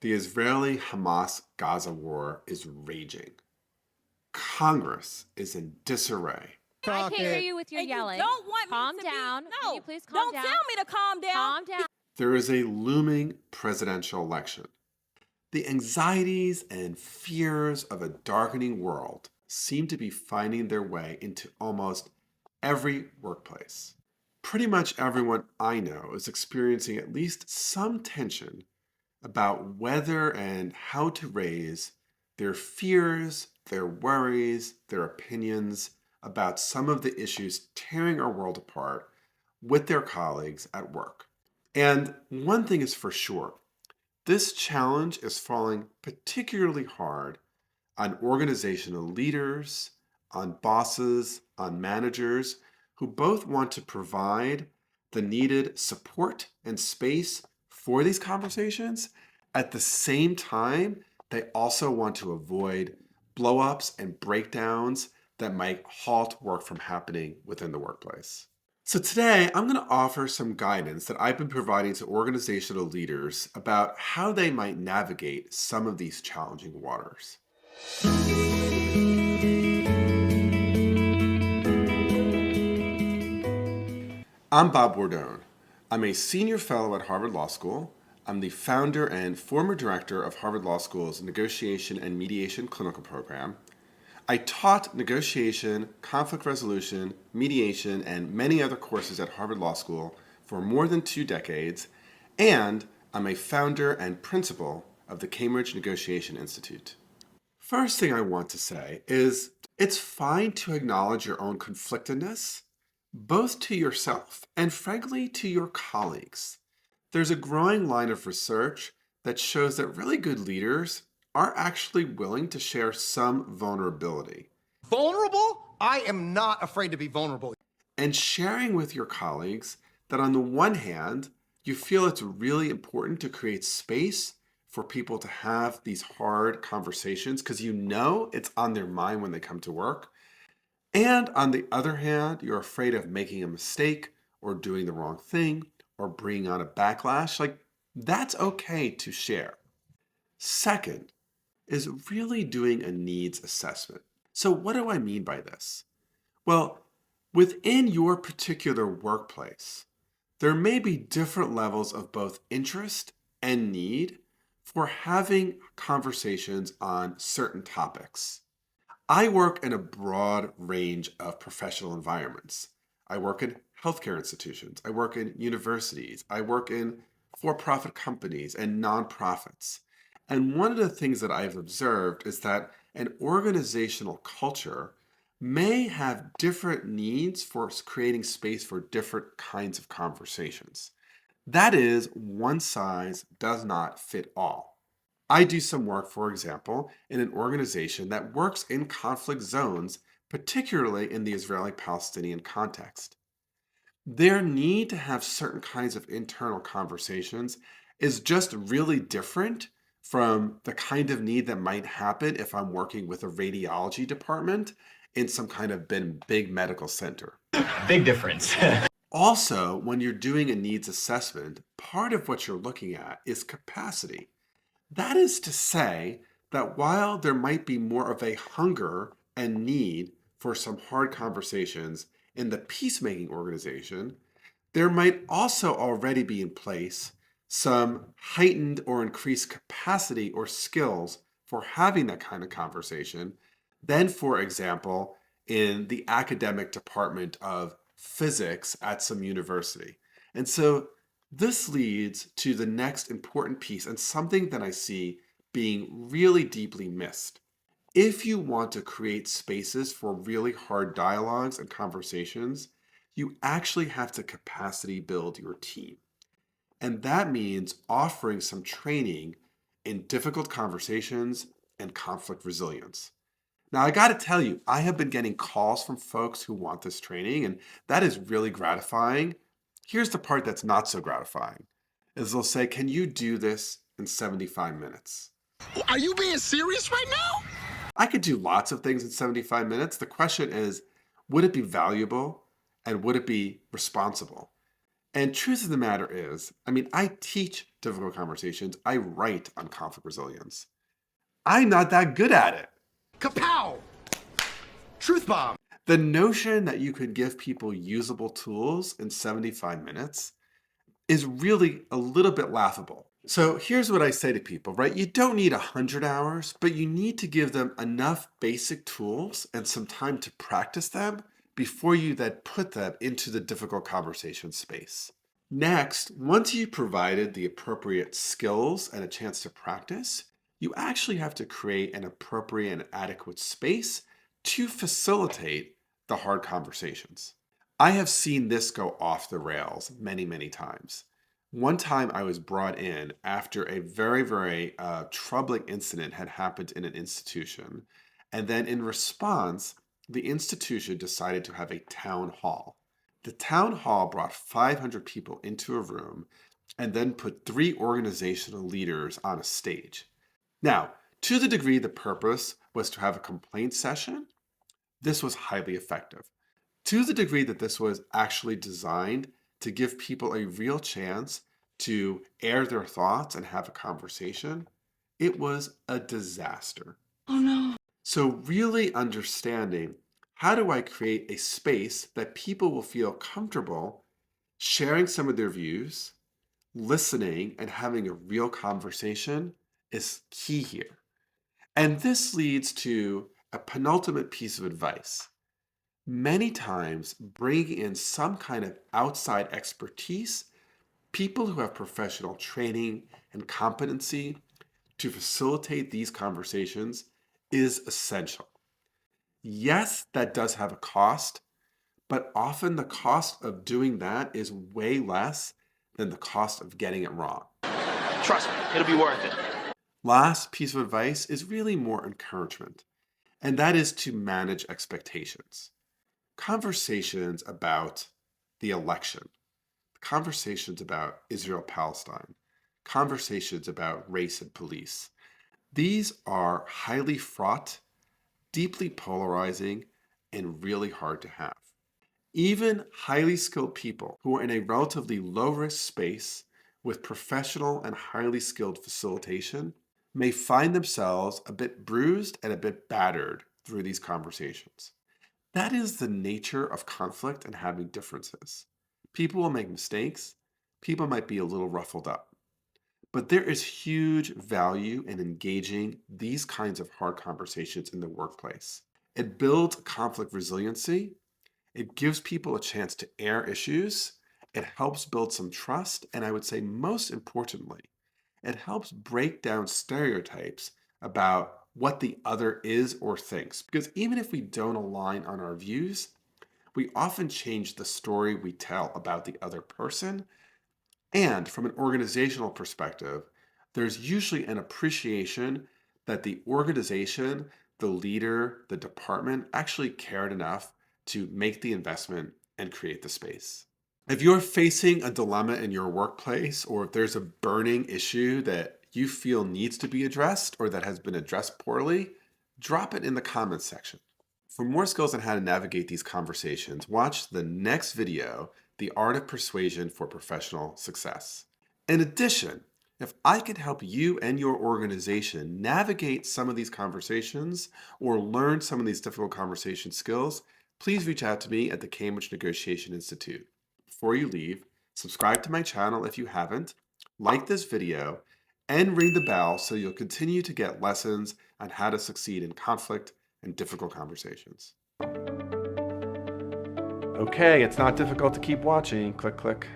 The Israeli-Hamas Gaza war is raging. Congress is in disarray. I can't hear you with your yelling. You don't want Calm me to down. Be, Can no, you please calm down? Don't tell me to calm down. Calm down. There is a looming presidential election. The anxieties and fears of a darkening world seem to be finding their way into almost every workplace. Pretty much everyone I know is experiencing at least some tension about whether and how to raise their fears, their worries, their opinions about some of the issues tearing our world apart with their colleagues at work. And one thing is for sure, this challenge is falling particularly hard on organizational leaders, on bosses, on managers who both want to provide the needed support and space for these conversations. At the same time, they also want to avoid blow-ups and breakdowns that might halt work from happening within the workplace. So today, I'm going to offer some guidance that I've been providing to organizational leaders about how they might navigate some of these challenging waters. I'm Bob Bordone. I'm a senior fellow at Harvard Law School. I'm the founder and former director of Harvard Law School's Negotiation and Mediation clinical program. I taught negotiation, conflict resolution, mediation, and many other courses at Harvard Law School for more than 2 decades, and I'm a founder and principal of the Cambridge Negotiation Institute. First thing I want to say is it's fine to acknowledge your own conflictedness, both to yourself and frankly to your colleagues. There's a growing line of research that shows that really good leaders are actually willing to share some vulnerability. Vulnerable? I am not afraid to be vulnerable. And sharing with your colleagues that on the one hand, you feel it's really important to create space for people to have these hard conversations because you know it's on their mind when they come to work. And on the other hand, you're afraid of making a mistake or doing the wrong thing or bringing on a backlash. Like, that's okay to share. Second, is really doing a needs assessment. So what do I mean by this? Well, within your particular workplace, there may be different levels of both interest and need for having conversations on certain topics. I work in a broad range of professional environments. I work in healthcare institutions. I work in universities. I work in for-profit companies and nonprofits. And one of the things that I've observed is that an organizational culture may have different needs for creating space for different kinds of conversations. That is, one size does not fit all. I do some work, for example, in an organization that works in conflict zones, particularly in the Israeli-Palestinian context. Their need to have certain kinds of internal conversations is just really different from the kind of need that might happen if I'm working with a radiology department in some kind of big medical center. Big difference. Also, when you're doing a needs assessment, part of what you're looking at is capacity. That is to say that while there might be more of a hunger and need for some hard conversations in the peacemaking organization, there might also already be in place some heightened or increased capacity or skills for having that kind of conversation than, for example, in the academic department of physics at some university. And so this leads to the next important piece and something that I see being really deeply missed. If you want to create spaces for really hard dialogues and conversations, you actually have to capacity build your team. And that means offering some training in difficult conversations and conflict resilience. Now, I got to tell you, I have been getting calls from folks who want this training, and that is really gratifying. Here's the part that's not so gratifying, is they'll say, can you do this in 75 minutes? Are you being serious right now? I could do lots of things in 75 minutes. The question is, would it be valuable and would it be responsible? And truth of the matter is, I teach difficult conversations. I write on conflict resilience. I'm not that good at it. Kapow! Truth bomb. The notion that you could give people usable tools in 75 minutes is really a little bit laughable. So here's what I say to people, right? You don't need 100 hours, but you need to give them enough basic tools and some time to practice them before you then put them into the difficult conversation space. Next, once you've provided the appropriate skills and a chance to practice, you actually have to create an appropriate and adequate space to facilitate the hard conversations. I have seen this go off the rails many, many times. One time I was brought in after a very, very troubling incident had happened in an institution. And then in response, the institution decided to have a town hall. The town hall brought 500 people into a room and then put 3 organizational leaders on a stage. Now, to the degree the purpose was to have a complaint session, this was highly effective. To the degree that this was actually designed to give people a real chance to air their thoughts and have a conversation, it was a disaster. Oh no. So really understanding, how do I create a space that people will feel comfortable sharing some of their views, listening, and having a real conversation is key here. And this leads to a penultimate piece of advice. Many times, bringing in some kind of outside expertise, people who have professional training and competency to facilitate these conversations is essential. Yes, that does have a cost, but often the cost of doing that is way less than the cost of getting it wrong. Trust me, it'll be worth it. Last piece of advice is really more encouragement, and that is to manage expectations. Conversations about the election, conversations about Israel-Palestine, conversations about race and police. These are highly fraught, deeply polarizing, and really hard to have. Even highly skilled people who are in a relatively low-risk space with professional and highly skilled facilitation may find themselves a bit bruised and a bit battered through these conversations. That is the nature of conflict and having differences. People will make mistakes. People might be a little ruffled up. But there is huge value in engaging these kinds of hard conversations in the workplace. It builds conflict resiliency. It gives people a chance to air issues. It helps build some trust. And I would say most importantly, it helps break down stereotypes about what the other is or thinks. Because even if we don't align on our views, we often change the story we tell about the other person. And from an organizational perspective, there's usually an appreciation that the organization, the leader, the department actually cared enough to make the investment and create the space. If you're facing a dilemma in your workplace, or if there's a burning issue that you feel needs to be addressed or that has been addressed poorly, drop it in the comments section. For more skills on how to navigate these conversations, watch the next video, The Art of Persuasion for Professional Success. In addition, if I could help you and your organization navigate some of these conversations or learn some of these difficult conversation skills, please reach out to me at the Cambridge Negotiation Institute. Before you leave, subscribe to my channel if you haven't, like this video, and ring the bell so you'll continue to get lessons on how to succeed in conflict and difficult conversations. Okay, it's not difficult to keep watching. Click, click.